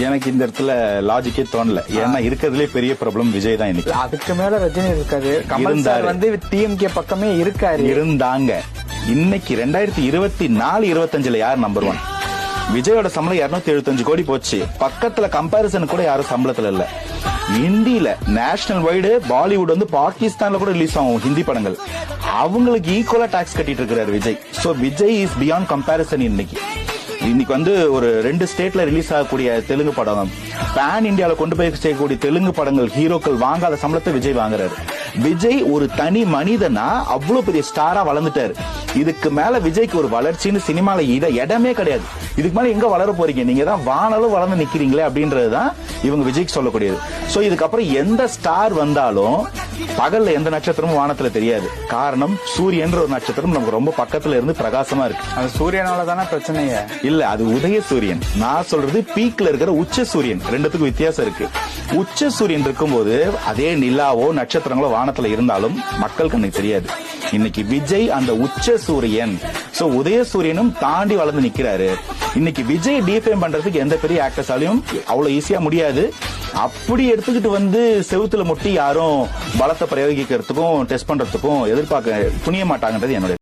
எனக்கு இந்த இடத்துல லாஜிக்கே தோணல. ஏன்னா இருக்கிறதுலே பெரிய ப்ராப்ளம் விஜய் தான். இன்னைக்கு அதுக்கு மேல ரஜினி இருக்காரு, கமல் சார் வந்து டிஎம்கே பக்கமே இருக்காரு, இருந்தாங்க. இன்னைக்கு 2024-25 யார் நம்பர் 1? விஜயோட சம்பளம் 275 கோடி போச்சு. பக்கத்துல கம்பாரிசன் கூட யாரும் சம்பளத்துல இல்ல. இந்தியில நேஷனல் வைடு பாலிவுட் வந்து பாகிஸ்தான்ல கூட ரிலீஸ் ஆகும் ஹிந்தி படங்கள். அவங்களுக்கு ஈக்குவலா டாக்ஸ் கட்டிட்டு இருக்கிறாரு Vijay. So Vijay is beyond comparison. இன்னைக்கு வந்து ஒரு 2 ஸ்டேட்ல ரிலீஸ் ஆகக்கூடிய தெலுங்கு படம், பேன் இந்தியால கொண்டு போய் செய்யக்கூடிய தெலுங்கு படங்கள் ஹீரோக்கள் வாங்காத சம்பளத்தை விஜய் வாங்குறாரு. விஜய் ஒரு தனி மனிதனா அவ்வளவு பெரிய ஸ்டாரா வளர்ந்துட்டாரு. இதுக்கு மேல விஜய்க்கு ஒரு வளர்ச்சின்னு சினிமால இடமே கிடையாது. இதுக்கு மேல எங்க வளர போறீங்க? நீங்க தான் வானலும் வளர்ந்து நிக்கிறீங்களே அப்படின்றதுதான் இவங்க விஜய்க்கு சொல்லக்கூடியது. சோ இதுக்கப்புறம் எந்த ஸ்டார் வந்தாலும் பகல்ல எந்த நட்சத்திரமும் வானத்துல தெரியாது. காரணம் சூரியன்ற ஒரு நட்சத்திரம் நமக்கு ரொம்ப பக்கத்துல இருந்து பிரகாசமா இருக்கு. அது சூரியனால தானே பிரச்சனையே. இல்ல, அது உதய சூரியன். நான் சொல்றது பீக்ல இருக்கிற உச்ச சூரியன். ரெண்டுத்துக்கும் வித்தியாசம் இருக்கு. உச்ச சூரியன் இருக்கும்போது அதே நிலாவோ நட்சத்திரங்களோ வானத்துல இருந்தாலும் மக்கள் கண்ணுக்கு தெரியாது. இன்னைக்கு விஜய் அந்த உச்ச சூரியன். சோ உதய சூரியனும் தாண்டி வளர்ந்து நிக்கிறாரு. இன்னைக்கு விஜய் டிஃபேம் பண்றதுக்கு எந்த பெரிய ஆக்டர்ஸாலையும் அவ்வளவு ஈஸியா முடியாது. அப்படி எடுத்துக்கிட்டு வந்து செவுத்துல முட்டி யாரும் பலத்தை பிரயோகிக்கிறதுக்கும் டெஸ்ட் பண்றதுக்கும் எதிர்பார்க்க துணிய மாட்டாங்கன்றது என்னோட